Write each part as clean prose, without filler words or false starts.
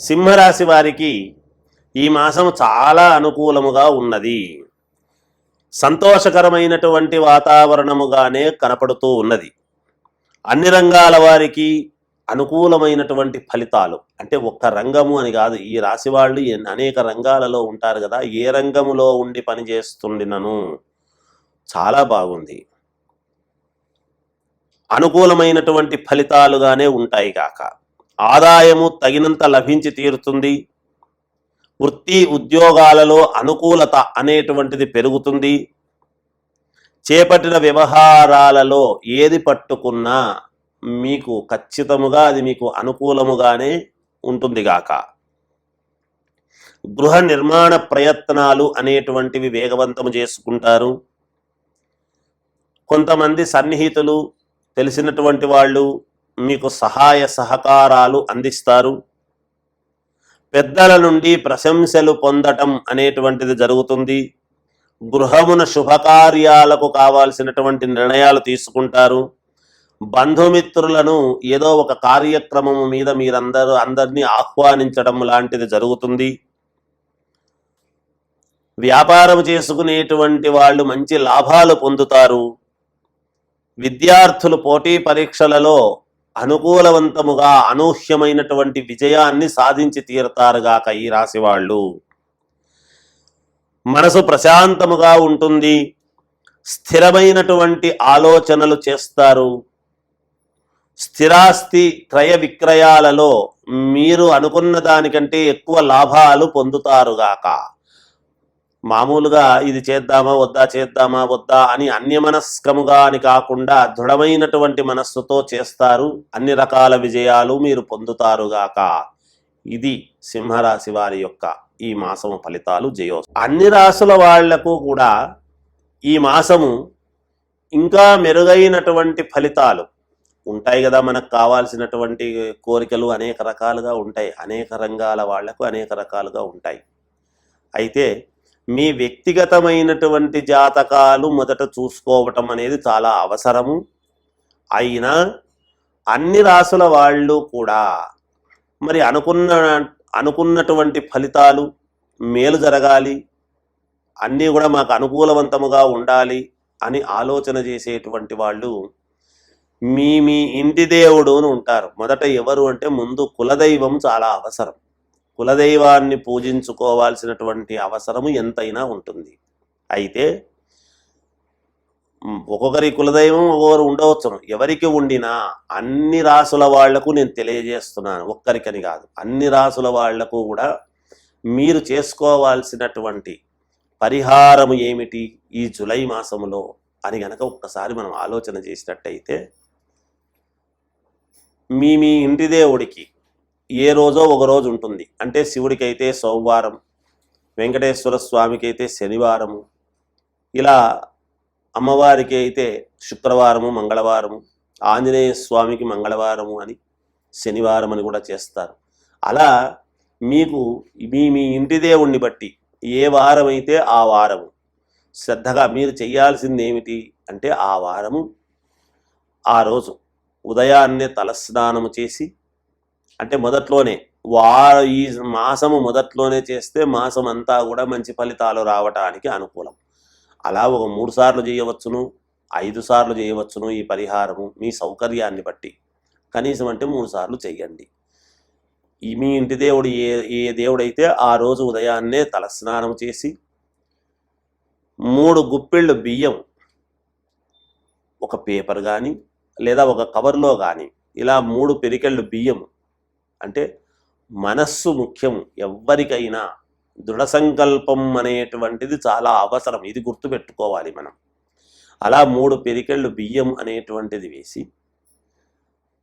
సింహరాశి వారికి ఈ మాసం చాలా అనుకూలముగా ఉన్నది. సంతోషకరమైనటువంటి వాతావరణముగానే కనపడుతూ ఉన్నది. అన్ని రంగాల వారికి అనుకూలమైనటువంటి ఫలితాలు, అంటే ఒక్క రంగము అని కాదు, ఈ రాశి వాళ్ళు అనేక రంగాలలో ఉంటారు కదా, ఏ రంగములో ఉండి పనిచేస్తుండినను చాలా బాగుంది, అనుకూలమైనటువంటి ఫలితాలుగానే ఉంటాయి కాక ఆదాయము తగినంత లభించి తీరుతుంది. వృత్తి ఉద్యోగాలలో అనుకూలత అనేటువంటిది పెరుగుతుంది. చేపట్టిన వ్యవహారాలలో ఏది పట్టుకున్నా మీకు ఖచ్చితముగా అది మీకు అనుకూలముగానే ఉంటుంది గాక. గృహ నిర్మాణ ప్రయత్నాలు అనేటువంటివి వేగవంతము చేసుకుంటారు. కొంతమంది సన్నిహితులు, తెలిసినటువంటి వాళ్ళు మీకు సహాయ సహకారాలు అందిస్తారు. పెద్దల నుండి ప్రశంసలు పొందటం అనేటువంటిది జరుగుతుంది. గృహమున శుభకార్యాలకు కావాల్సినటువంటి నిర్ణయాలు తీసుకుంటారు. బంధుమిత్రులను ఏదో ఒక కార్యక్రమం మీద అందరినీ ఆహ్వానించడం లాంటిది జరుగుతుంది. వ్యాపారం చేసుకునేటువంటి వాళ్ళు మంచి లాభాలు పొందుతారు. విద్యార్థులు పోటీ పరీక్షలలో అనుకూలవంతముగా అనూహ్యమైనటువంటి విజయాన్ని సాధించి తీరతారుగాక ఈ రాశి వాళ్ళు. మనసు ప్రశాంతముగా ఉంటుంది. స్థిరమైనటువంటి ఆలోచనలు చేస్తారు. స్థిరాస్తి క్రయ విక్రయాలలో మీరు అనుకున్న దానికంటే ఎక్కువ లాభాలు పొందుతారుగాక. మామూలుగా ఇది చేద్దామా వద్దా అని అన్యమనస్కముగా అని కాకుండా దృఢమైనటువంటి మనస్సుతో చేస్తారు. అన్ని రకాల విజయాలు మీరు పొందుతారుగాక. ఇది సింహరాశి వారి యొక్క ఈ మాసము ఫలితాలు. అన్ని రాశుల వాళ్లకు కూడా ఈ మాసము ఇంకా మెరుగైనటువంటి ఫలితాలు ఉంటాయి కదా. మనకు కావాల్సినటువంటి కోరికలు అనేక రకాలుగా ఉంటాయి. అనేక రంగాల వాళ్లకు అనేక రకాలుగా ఉంటాయి. అయితే మీ వ్యక్తిగతమైనటువంటి జాతకాలు మొదట చూసుకోవటం అనేది చాలా అవసరము. అయినా అన్ని రాసుల వాళ్ళు కూడా మరి అనుకున్నటువంటి ఫలితాలు, మేలు జరగాలి, అన్నీ కూడా మాకు అనుకూలవంతముగా ఉండాలి అని ఆలోచన చేసేటువంటి వాళ్ళు మీ ఇంటి దేవుడు అని ఉంటారు. మొదట ఎవరు అంటే ముందు కులదైవం చాలా అవసరం. కులదైవాన్ని పూజించుకోవాల్సినటువంటి అవసరము ఎంతైనా ఉంటుంది. అయితే ఒక్కొక్కరి కులదైవం ఒక్కొక్కరు ఉండవచ్చును. ఎవరికి ఉండినా అన్ని రాసుల వాళ్లకు నేను తెలియజేస్తున్నాను, ఒక్కరికని కాదు, అన్ని రాసుల వాళ్లకు కూడా మీరు చేసుకోవాల్సినటువంటి పరిహారము ఏమిటి ఈ జూలై మాసములో అని గనక ఒక్కసారి మనం ఆలోచన చేసినట్టయితే, మీ ఇంటి దేవుడికి ఏ రోజో ఒక రోజు ఉంటుంది. అంటే శివుడికి అయితే సోమవారం, వెంకటేశ్వర స్వామికి అయితే శనివారము, ఇలా అమ్మవారికి అయితే శుక్రవారము, మంగళవారము, ఆంజనేయ స్వామికి మంగళవారము అని, శనివారం అని కూడా చేస్తారు. అలా మీకు మీ ఇంటి దేవుణ్ణి బట్టి ఏ వారం అయితే ఆ వారము శ్రద్ధగా మీరు చేయాల్సింది ఏమిటి అంటే, ఆ వారము ఆ రోజు ఉదయాన్నే తలస్నానము చేసి, అంటే మొదట్లోనే ఈ మాసము మొదట్లోనే చేస్తే మాసం అంతా కూడా మంచి ఫలితాలు రావటానికి అనుకూలం. అలా ఒక 3 సార్లు చేయవచ్చును, 5 సార్లు చేయవచ్చును. ఈ పరిహారము మీ సౌకర్యాన్ని బట్టి కనీసం అంటే 3 సార్లు చెయ్యండి. మీ ఇంటి దేవుడు ఏ దేవుడైతే ఆ రోజు ఉదయాన్నే తలస్నానం చేసి 3 గుప్పిళ్ళు బియ్యం ఒక పేపర్ కానీ లేదా ఒక కవర్లో కానీ ఇలా 3 పిరికెళ్ళు బియ్యం, అంటే మనస్సు ముఖ్యం. ఎవ్వరికైనా దృఢ సంకల్పం అనేటువంటిది చాలా అవసరం. ఇది గుర్తుపెట్టుకోవాలి మనం. అలా 3 పిరికెళ్ళు బియ్యం అనేటువంటిది వేసి,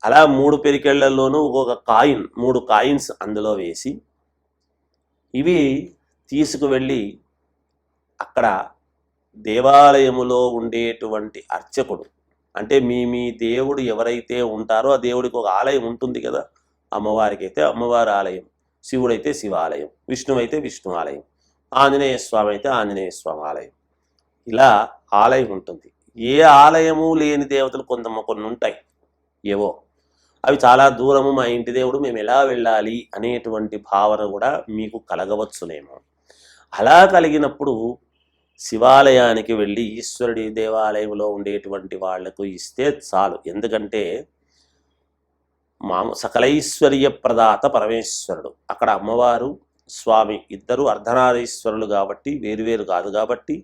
అలా 3 పిరికెళ్లలోనూ ఒక్కొక్క కాయిన్, 3 కాయిన్స్ అందులో వేసి, ఇవి తీసుకువెళ్ళి అక్కడ దేవాలయములో ఉండేటువంటి అర్చకుడు, అంటే మీ దేవుడు ఎవరైతే ఉంటారో ఆ దేవుడికి ఒక ఆలయం ఉంటుంది కదా. అమ్మవారికి అయితే అమ్మవారి ఆలయం, శివుడైతే శివాలయం, విష్ణువు అయితే విష్ణు ఆలయం, ఆంజనేయ స్వామి అయితే ఆంజనేయ స్వామి ఆలయం, ఇలా ఆలయం ఉంటుంది. ఏ ఆలయము లేని దేవతలు కొన్ని ఉంటాయి ఏవో. అవి చాలా దూరము, మా ఇంటి దేవుడు, మేము ఎలా వెళ్ళాలి అనేటువంటి భావన కూడా మీకు కలగవచ్చునేమో. అలా కలిగినప్పుడు శివాలయానికి వెళ్ళి ఈశ్వరుడి దేవాలయంలో ఉండేటువంటి వాళ్లకు ఇస్తే చాలు. ఎందుకంటే సకలైశ్వర్య ప్రదాత పరమేశ్వరుడు. అక్కడ అమ్మవారు స్వామి ఇద్దరు అర్ధనారీశ్వరులు కాబట్టి, వేరువేరు కాదు కాబట్టి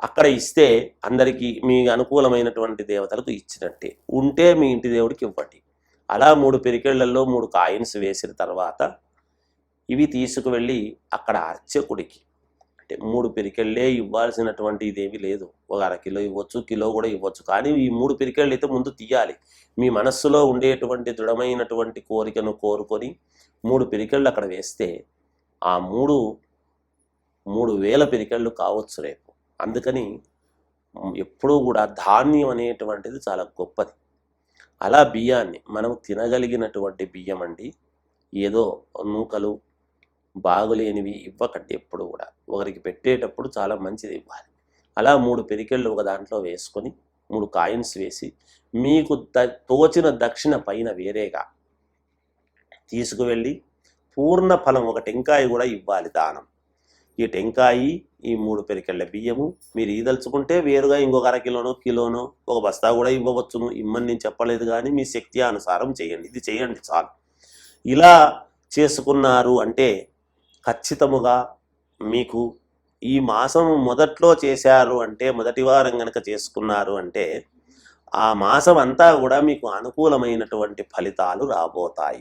అక్కడ ఇస్తే అందరికీ మీ అనుకూలమైనటువంటి దేవతలకు ఇచ్చినట్టే. ఉంటే మీ ఇంటి దేవుడికి ఇవ్వండి. అలా 3 పిరికెళ్లలో 3 కాయిన్స్ వేసిన తర్వాత ఇవి తీసుకువెళ్ళి అక్కడ అర్చకుడికి, అంటే 3 పిరికెళ్ళే ఇవ్వాల్సినటువంటి ఇదేమీ లేదు. ఒక అరకిలో ఇవ్వచ్చు, కిలో కూడా ఇవ్వచ్చు. కానీ ఈ 3 పిరికెళ్ళు అయితే ముందు తీయాలి. మీ మనస్సులో ఉండేటువంటి దృఢమైనటువంటి కోరికను కోరుకొని 3 పిరికెళ్ళు అక్కడ వేస్తే ఆ 3,000 పిరికెళ్ళు కావచ్చు రేపు. అందుకని ఎప్పుడూ కూడా ధాన్యం అనేటువంటిది చాలా గొప్పది. అలా బియ్యాన్ని మనం తినగలిగినటువంటి బియ్యం అండి, ఏదో నూకలు బాగులేనివి ఇవ్వకండి. ఎప్పుడు కూడా ఒకరికి పెట్టేటప్పుడు చాలా మంచిది ఇవ్వాలి. అలా 3 పిరికెళ్ళు ఒక దాంట్లో వేసుకొని 3 కాయిన్స్ వేసి మీకు తోచిన దక్షిణ పైన వేరేగా తీసుకువెళ్ళి పూర్ణ ఫలం ఒక టెంకాయ కూడా ఇవ్వాలి దానం. ఈ టెంకాయి, ఈ 3 పిరికెళ్ళ బియ్యము మీరు ఈదలుచుకుంటే వేరుగా ఇంకొక అరకిలోనో కిలోనో ఒక బస్తా కూడా ఇవ్వవచ్చును. ఇమ్మని నేను చెప్పలేదు, కానీ మీ శక్తి అనుసారం చేయండి. ఇది చేయండి చాలు. ఇలా చేసుకున్నారు అంటే ఖచ్చితముగా మీకు ఈ మాసం మొదట్లో చేశారు అంటే, మొదటి వారం కనుక చేసుకున్నారు అంటే ఆ మాసం అంతా కూడా మీకు అనుకూలమైనటువంటి ఫలితాలు రాబోతాయి.